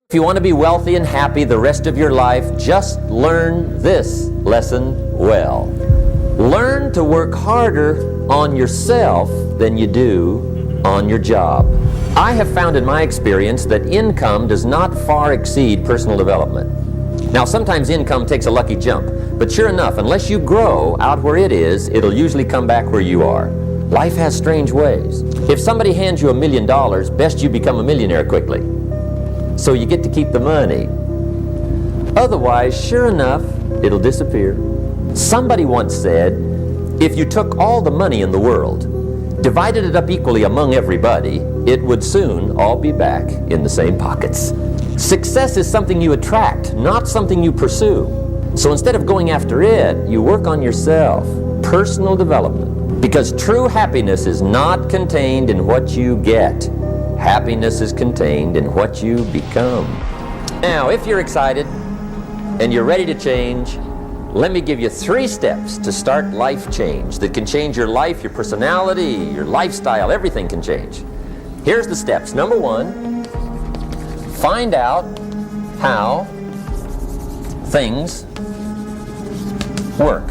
If you want to be wealthy and happy the rest of your life, just learn this lesson well. Learn to work harder on yourself than you do on your job. I have found in my experience that income does not far exceed personal development. Now, sometimes income takes a lucky jump, but sure enough, unless you grow out where it is, it'll usually come back where you are. Life has strange ways. If somebody hands you $1 million, best you become a millionaire quickly, so you get to keep the money. Otherwise, sure enough, it'll disappear. Somebody once said, if you took all the money in the world, divided it up equally among everybody, it would soon all be back in the same pockets. Success is something you attract, not something you pursue. So instead of going after it, you work on yourself, personal development. Because true happiness is not contained in what you get. Happiness is contained in what you become. Now, if you're excited and you're ready to change, let me give you 3 steps to start life change that can change your life, your personality, your lifestyle, everything can change. Here's the steps. Number 1, find out how things work.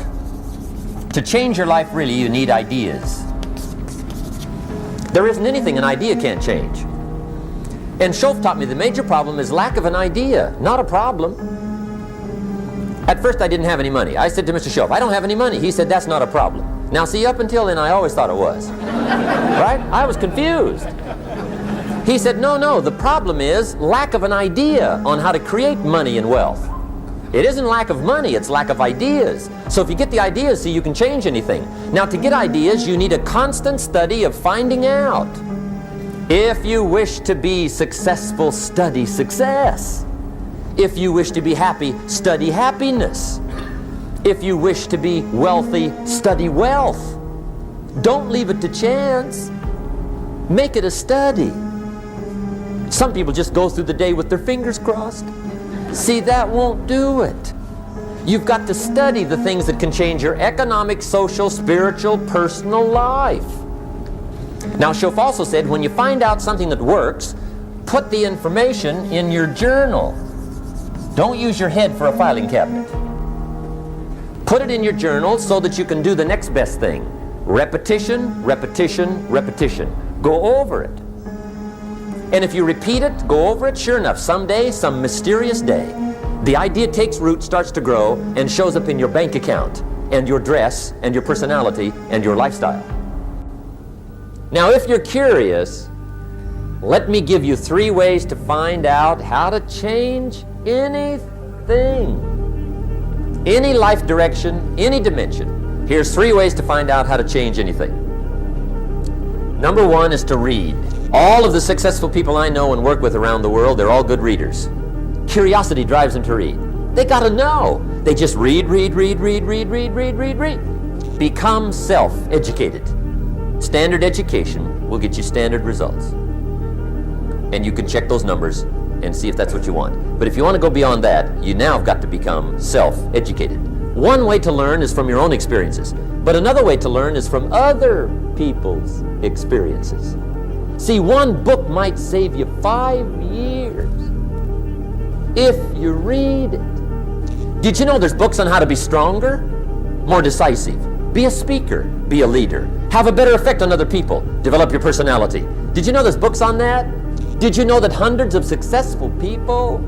To change your life, really, you need ideas. There isn't anything an idea can't change. And Schoaf taught me the major problem is lack of an idea, not a problem. At first I didn't have any money. I said to Mr. Schoaf, I don't have any money. He said, that's not a problem. Now see, up until then I always thought it was. Right? I was confused. He said, no, the problem is lack of an idea on how to create money and wealth. It isn't lack of money, it's lack of ideas. So if you get the ideas, see, you can change anything. Now, to get ideas, you need a constant study of finding out. If you wish to be successful, study success. If you wish to be happy, study happiness. If you wish to be wealthy, study wealth. Don't leave it to chance. Make it a study. Some people just go through the day with their fingers crossed. See, that won't do it. You've got to study the things that can change your economic, social, spiritual, personal life. Now, Schoaf also said, when you find out something that works, put the information in your journal. Don't use your head for a filing cabinet. Put it in your journal so that you can do the next best thing. Repetition, repetition, repetition. Go over it. And if you repeat it, go over it, sure enough, someday, some mysterious day, the idea takes root, starts to grow, and shows up in your bank account, and your dress, and your personality, and your lifestyle. Now, if you're curious, let me give you 3 ways to find out how to change anything. Any life direction, any dimension. Here's 3 ways to find out how to change anything. Number 1 is to read. All of the successful people I know and work with around the world, they're all good readers. Curiosity drives them to read. They gotta know. They just read. Become self-educated. Standard education will get you standard results. And you can check those numbers and see if that's what you want. But if you want to go beyond that, you now have got to become self-educated. One way to learn is from your own experiences, but another way to learn is from other people's experiences. See, one book might save you 5 years if you read it. Did you know there's books on how to be stronger, more decisive, be a speaker, be a leader, have a better effect on other people, develop your personality? Did you know there's books on that? Did you know that hundreds of successful people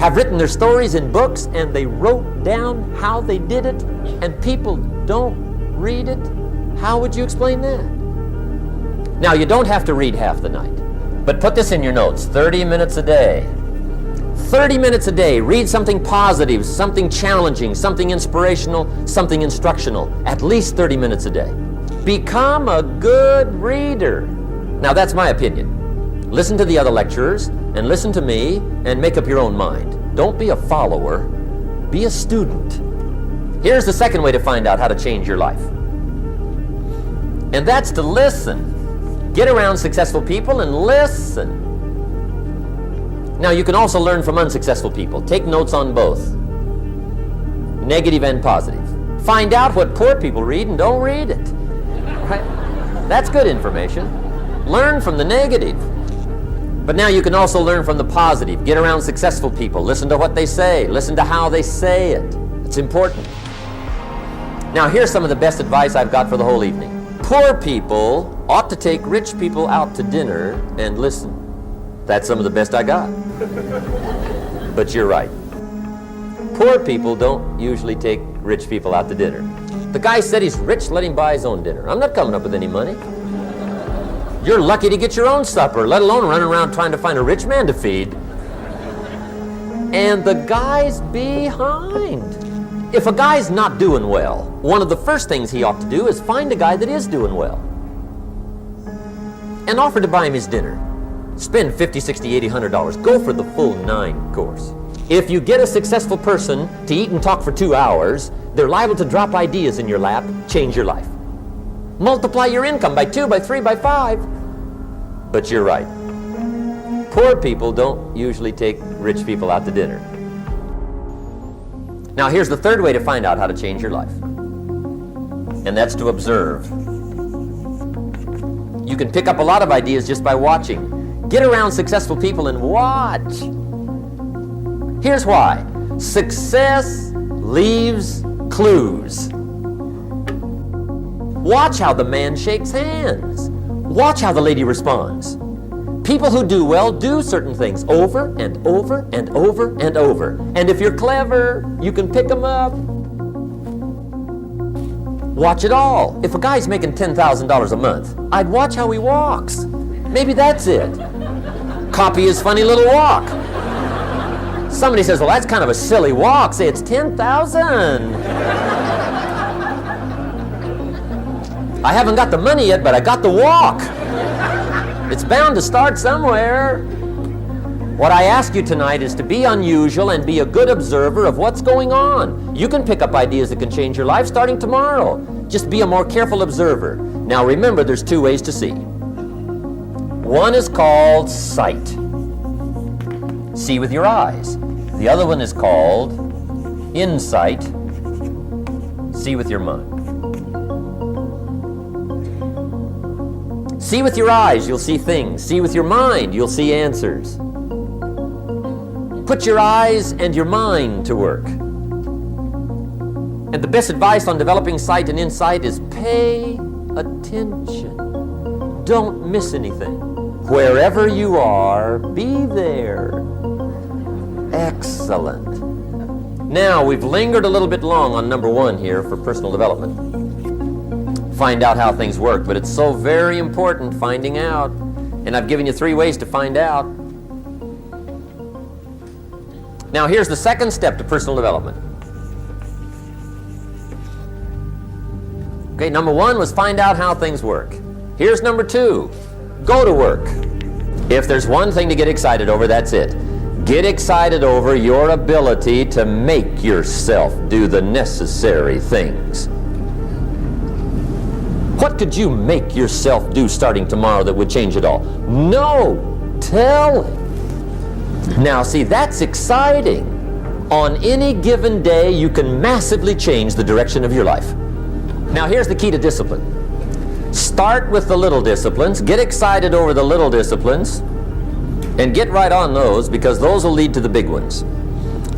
have written their stories in books and they wrote down how they did it, and people don't read it? How would you explain that? Now, you don't have to read half the night, but put this in your notes, 30 minutes a day. 30 minutes a day, read something positive, something challenging, something inspirational, something instructional, at least 30 minutes a day. Become a good reader. Now, that's my opinion. Listen to the other lecturers, and listen to me, and make up your own mind. Don't be a follower, be a student. Here's the second way to find out how to change your life. And that's to listen. Get around successful people and listen. Now, you can also learn from unsuccessful people. Take notes on both, negative and positive. Find out what poor people read and don't read it. Right? That's good information. Learn from the negative. But now you can also learn from the positive. Get around successful people. Listen to what they say. Listen to how they say it. It's important. Now here's some of the best advice I've got for the whole evening. Poor people ought to take rich people out to dinner and listen. That's some of the best I got. But you're right. Poor people don't usually take rich people out to dinner. The guy said he's rich, let him buy his own dinner. I'm not coming up with any money. You're lucky to get your own supper, let alone running around trying to find a rich man to feed. And the guy's behind. If a guy's not doing well, one of the first things he ought to do is find a guy that is doing well and offer to buy him his dinner. Spend $50, $60, $80, $100. Go for the full 9 course. If you get a successful person to eat and talk for 2 hours, they're liable to drop ideas in your lap, change your life. Multiply your income by 2, by 3, by 5. But you're right. Poor people don't usually take rich people out to dinner. Now here's the third way to find out how to change your life. And that's to observe. You can pick up a lot of ideas just by watching. Get around successful people and watch. Here's why. Success leaves clues. Watch how the man shakes hands. Watch how the lady responds. People who do well do certain things over and over and over and over. And if you're clever, you can pick them up. Watch it all. If a guy's making $10,000 a month, I'd watch how he walks. Maybe that's it. Copy his funny little walk. Somebody says, well, that's kind of a silly walk. Say, it's 10,000. I haven't got the money yet, but I got the walk. It's bound to start somewhere. What I ask you tonight is to be unusual and be a good observer of what's going on. You can pick up ideas that can change your life starting tomorrow. Just be a more careful observer. Now remember, there's 2 ways to see. One is called sight. See with your eyes. The other one is called insight. See with your mind. See with your eyes, you'll see things. See with your mind, you'll see answers. Put your eyes and your mind to work. And the best advice on developing sight and insight is pay attention. Don't miss anything. Wherever you are, be there. Excellent. Now, we've lingered a little bit long on number 1 here for personal development. Find out how things work, but it's so very important finding out. And I've given you 3 ways to find out. Now, here's the second step to personal development. Okay, number 1 was find out how things work. Here's number 2. Go to work. If there's one thing to get excited over, that's it. Get excited over your ability to make yourself do the necessary things. What could you make yourself do starting tomorrow that would change it all? No, tell him. Now see, that's exciting. On any given day, you can massively change the direction of your life. Now here's the key to discipline. Start with the little disciplines, get excited over the little disciplines, and get right on those, because those will lead to the big ones.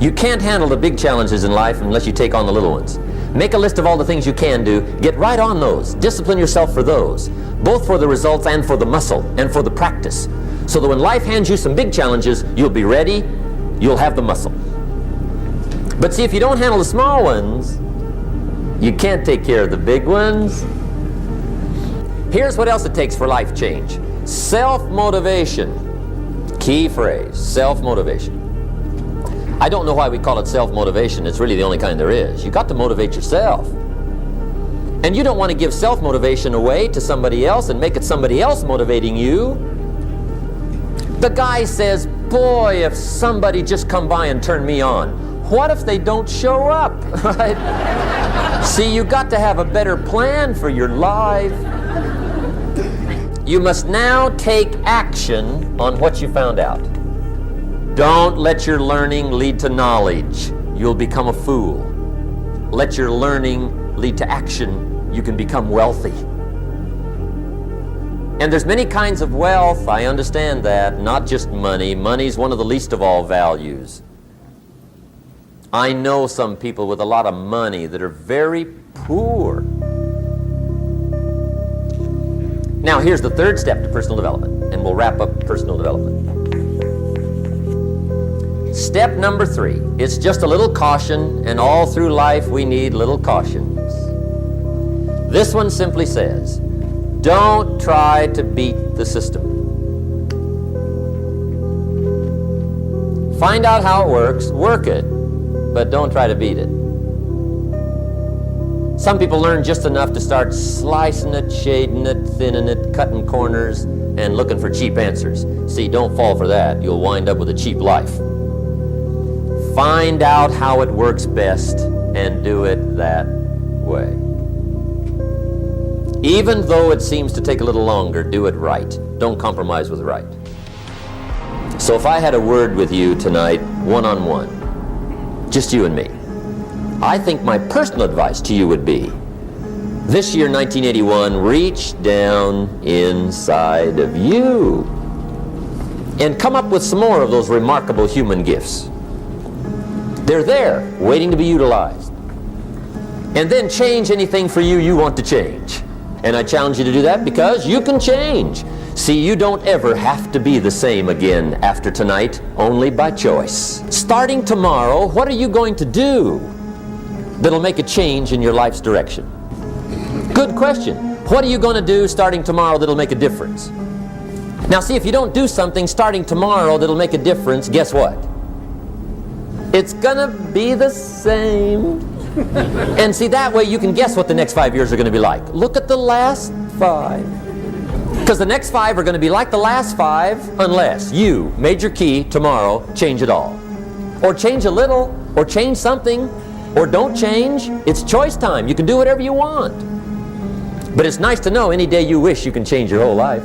You can't handle the big challenges in life unless you take on the little ones. Make a list of all the things you can do, get right on those, discipline yourself for those, both for the results and for the muscle and for the practice, so that when life hands you some big challenges, you'll be ready, you'll have the muscle. But see, if you don't handle the small ones, you can't take care of the big ones. Here's what else it takes for life change. Self-motivation. Key phrase, self-motivation. I don't know why we call it self-motivation. It's really the only kind there is. You got to motivate yourself. And you don't want to give self-motivation away to somebody else and make it somebody else motivating you. The guy says, boy, if somebody just come by and turn me on. What if they don't show up? Right? See, you got to have a better plan for your life. You must now take action on what you found out. Don't let your learning lead to knowledge. You'll become a fool. Let your learning lead to action. You can become wealthy. And there's many kinds of wealth, I understand that, not just money. Money's one of the least of all values. I know some people with a lot of money that are very poor. Now here's the third step to personal development, and we'll wrap up personal development. Step number 3, it's just a little caution, and all through life we need little cautions. This one simply says, don't try to beat the system. Find out how it works, work it, but don't try to beat it. Some people learn just enough to start slicing it, shading it, thinning it, cutting corners, and looking for cheap answers. See, don't fall for that. You'll wind up with a cheap life. Find out how it works best and do it that way. Even though it seems to take a little longer, do it right. Don't compromise with right. So if I had a word with you tonight, one-on-one, just you and me, I think my personal advice to you would be, this year, 1981, reach down inside of you and come up with some more of those remarkable human gifts. They're there, waiting to be utilized. And then change anything for you you want to change. And I challenge you to do that because you can change. See, you don't ever have to be the same again after tonight, only by choice. Starting tomorrow, what are you going to do that'll make a change in your life's direction? Good question. What are you going to do starting tomorrow that'll make a difference? Now see, if you don't do something starting tomorrow that'll make a difference, guess what? It's gonna be the same. And see, that way you can guess what the next 5 years are going to be like. Look at the last 5. Because the next 5 are going to be like the last 5 unless you, major key, tomorrow, change it all. Or change a little, or change something, or don't change. It's choice time. You can do whatever you want. But it's nice to know any day you wish you can change your whole life.